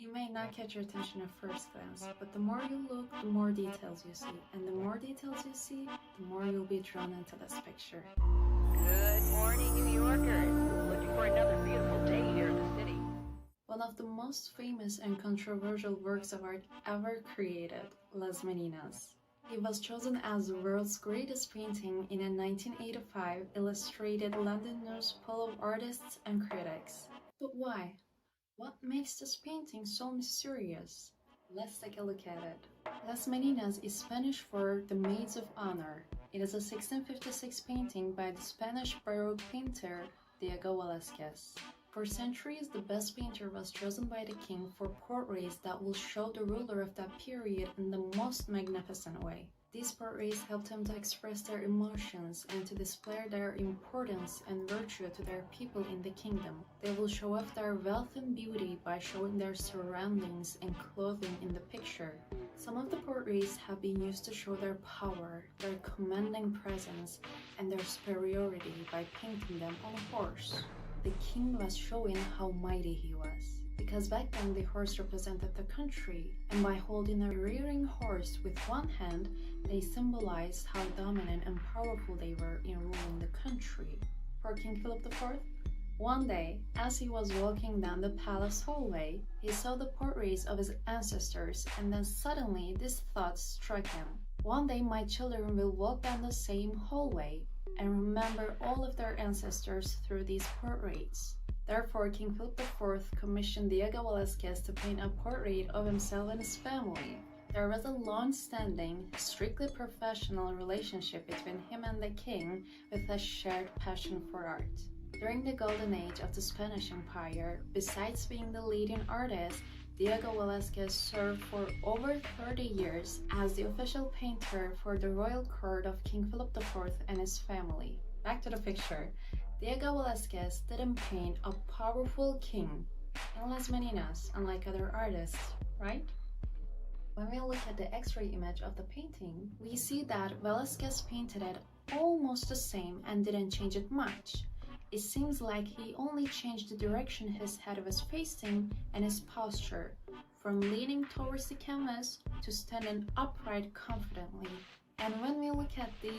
It may not catch your attention at first glance, but the more you look, the more details you see. And the more details you see, the more you'll be drawn into this picture. Good morning, New Yorkers. Looking for another beautiful day here in the city. One of the most famous and controversial works of art ever created, Las Meninas. It was chosen as the world's greatest painting in a 1985 illustrated London news full of artists and critics. But why? What makes this painting so mysterious? Let's take a look at it. Las Meninas is Spanish for the Maids of Honor. It is a 1656 painting by the Spanish Baroque painter Diego Velazquez. For centuries, the best painter was chosen by the king for portraits that will show the ruler of that period in the most magnificent way. These portraits helped him to express their emotions and to display their importance and virtue to their people in the kingdom. They will show off their wealth and beauty by showing their surroundings and clothing in the picture. Some of the portraits have been used to show their power, their commanding presence, and their superiority by painting them on a horse. The king was showing how mighty he was, because back then the horse represented the country, and by holding a rearing horse with one hand, they symbolized how dominant and powerful they were in ruling the country. For King Philip IV, one day, as he was walking down the palace hallway, he saw the portraits of his ancestors, and then suddenly this thought struck him. One day my children will walk down the same hallway and remember all of their ancestors through these portraits. Therefore, King Philip IV commissioned Diego Velazquez to paint a portrait of himself and his family. There was a long-standing, strictly professional relationship between him and the king with a shared passion for art. During the golden age of the Spanish Empire, besides being the leading artist, Diego Velazquez served for over 30 years as the official painter for the royal court of King Philip IV and his family. Back to the picture. Diego Velazquez didn't paint a powerful king in Las Meninas, unlike other artists, right? When we look at the X-ray image of the painting, we see that Velazquez painted it almost the same and didn't change it much. It seems like he only changed the direction his head was facing and his posture, from leaning towards the canvas to standing upright confidently. And when we look at the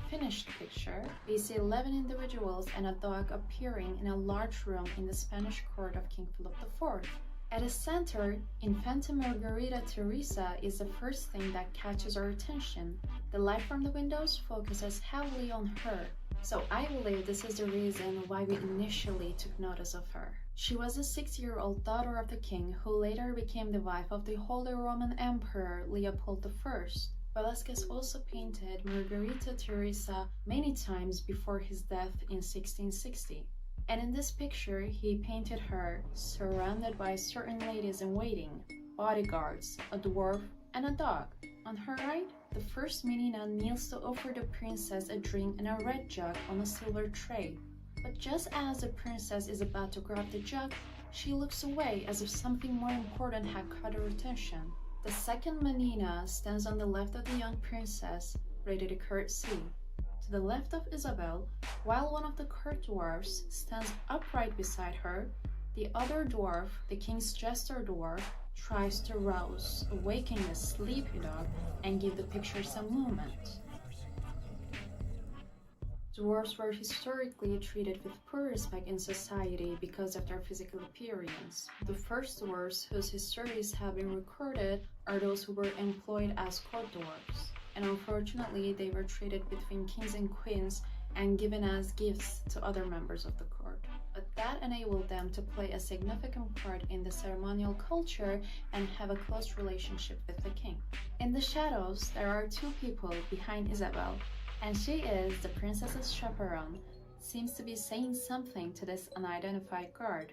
finished picture, we see 11 individuals and a dog appearing in a large room in the Spanish court of King Philip IV. At the center, Infanta Margarita Teresa is the first thing that catches our attention. The light from the windows focuses heavily on her. So I believe this is the reason why we initially took notice of her. She was a 6-year-old daughter of the king who later became the wife of the Holy Roman Emperor Leopold I. Velazquez also painted Margarita Teresa many times before his death in 1660. And in this picture, he painted her surrounded by certain ladies in waiting, bodyguards, a dwarf, and a dog. On her right, the first Menina kneels to offer the princess a drink in a red jug on a silver tray. But just as the princess is about to grab the jug, she looks away as if something more important had caught her attention. The second Menina stands on the left of the young princess, ready to curtsy. To the left of Isabel, while one of the court dwarfs stands upright beside her, the other dwarf, the king's jester dwarf, tries to rouse, awaken the sleepy dog and give the picture some movement. Dwarves were historically treated with poor respect in society because of their physical appearance. The first dwarves whose histories have been recorded are those who were employed as court dwarves, and unfortunately they were treated between kings and queens and given as gifts to other members of the court. But that enabled them to play a significant part in the ceremonial culture and have a close relationship with the king. In the shadows, there are two people behind Isabel, and she is the princess's chaperone, seems to be saying something to this unidentified guard.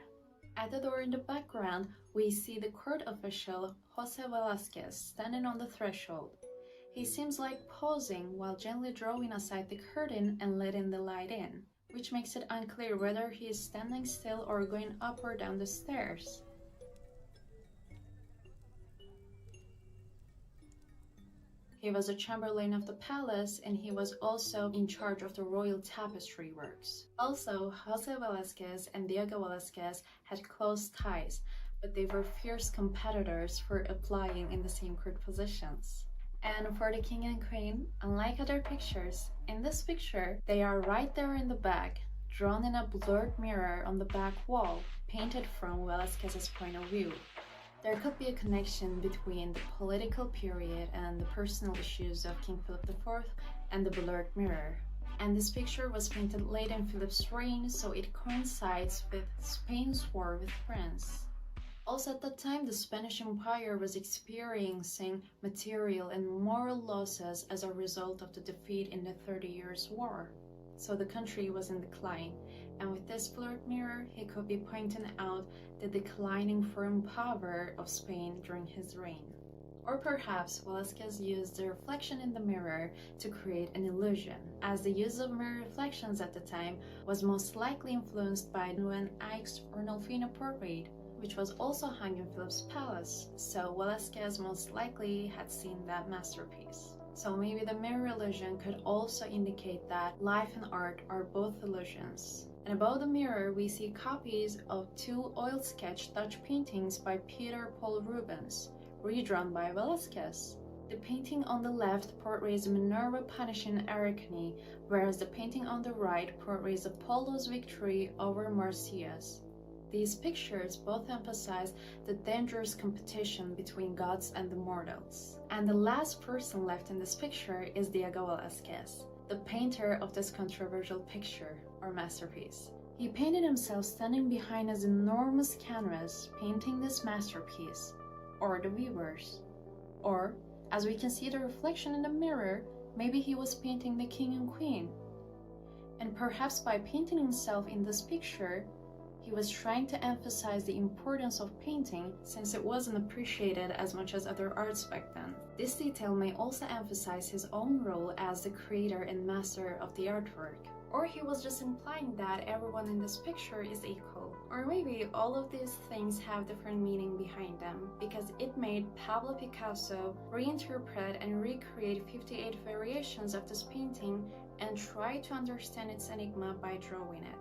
At the door in the background, we see the court official Jose Velazquez standing on the threshold. He seems like pausing while gently drawing aside the curtain and letting the light in, which makes it unclear whether he is standing still or going up or down the stairs. He was a chamberlain of the palace, and he was also in charge of the royal tapestry works. Also, Jose Velazquez and Diego Velazquez had close ties, but they were fierce competitors for applying in the same court positions. And for the king and queen, unlike other pictures, in this picture, they are right there in the back, drawn in a blurred mirror on the back wall, painted from Velazquez's point of view. There could be a connection between the political period and the personal issues of King Philip IV and the blurred mirror. And this picture was painted late in Philip's reign, so it coincides with Spain's war with France. Also at that time, the Spanish Empire was experiencing material and moral losses as a result of the defeat in the 30 Years' War. So the country was in decline, and with this blurred mirror, he could be pointing out the declining foreign power of Spain during his reign. Or perhaps Velazquez used the reflection in the mirror to create an illusion, as the use of mirror reflections at the time was most likely influenced by Van Eyck's Arnolfina portrait, which was also hung in Philip's palace, so Velazquez most likely had seen that masterpiece. So maybe the mirror illusion could also indicate that life and art are both illusions. And above the mirror, we see copies of two oil-sketch Dutch paintings by Peter Paul Rubens, redrawn by Velazquez. The painting on the left portrays Minerva punishing Arachne, whereas the painting on the right portrays Apollo's victory over Marsyas. These pictures both emphasize the dangerous competition between gods and the mortals. And the last person left in this picture is Diego Velazquez, the painter of this controversial picture, or masterpiece. He painted himself standing behind his enormous canvas, painting this masterpiece, or the viewers. Or, as we can see the reflection in the mirror, maybe he was painting the king and queen. And perhaps by painting himself in this picture, he was trying to emphasize the importance of painting since it wasn't appreciated as much as other arts back then. This detail may also emphasize his own role as the creator and master of the artwork. Or he was just implying that everyone in this picture is equal. Or maybe all of these things have different meaning behind them, because it made Pablo Picasso reinterpret and recreate 58 variations of this painting and try to understand its enigma by drawing it.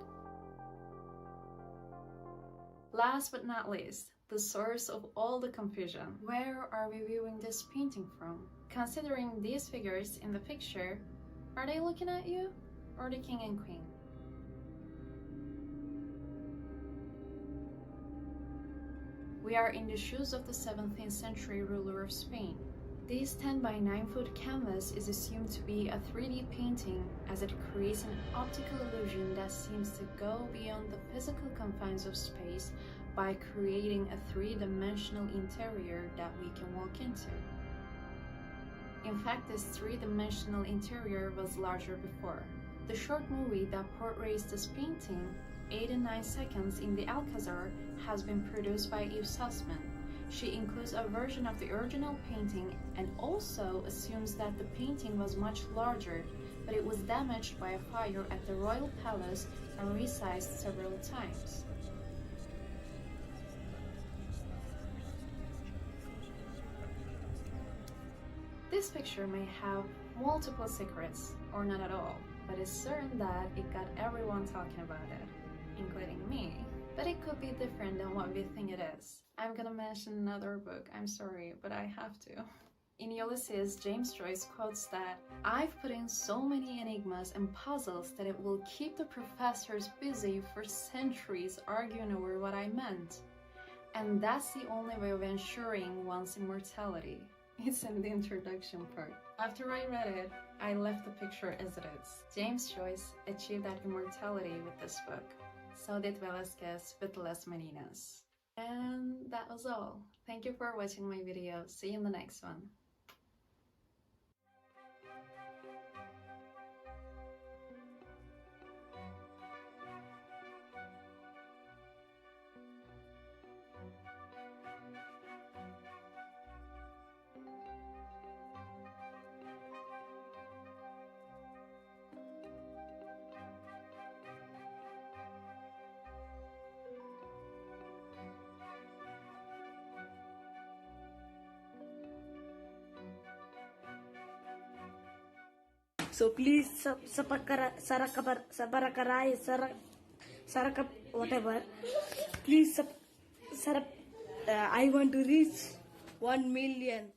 Last but not least, the source of all the confusion. Where are we viewing this painting from? Considering these figures in the picture, are they looking at you or the king and queen? We are in the shoes of the 17th century ruler of Spain. This 10 by 9 foot canvas is assumed to be a 3D painting, as it creates an optical illusion that seems to go beyond the physical confines of space by creating a 3-dimensional interior that we can walk into. In fact, this 3-dimensional interior was larger before. The short movie that portrays this painting, 8 and 9 seconds in the Alcazar, has been produced by Eve Sussman. She includes a version of the original painting and also assumes that the painting was much larger, but it was damaged by a fire at the royal palace and resized several times. This picture may have multiple secrets, or not at all, but it's certain that it got everyone talking about it, including me. But it could be different than what we think it is. I'm gonna mention another book, I'm sorry, but I have to. In Ulysses, James Joyce quotes that, "I've put in so many enigmas and puzzles that it will keep the professors busy for centuries arguing over what I meant. And that's the only way of ensuring one's immortality." It's in the introduction part. After I read it, I left the picture as it is. James Joyce achieved that immortality with this book. So did Velazquez with Las Meninas. And that was all. Thank you for watching my video. See you in the next one. So please whatever. Please I want to reach 1 million.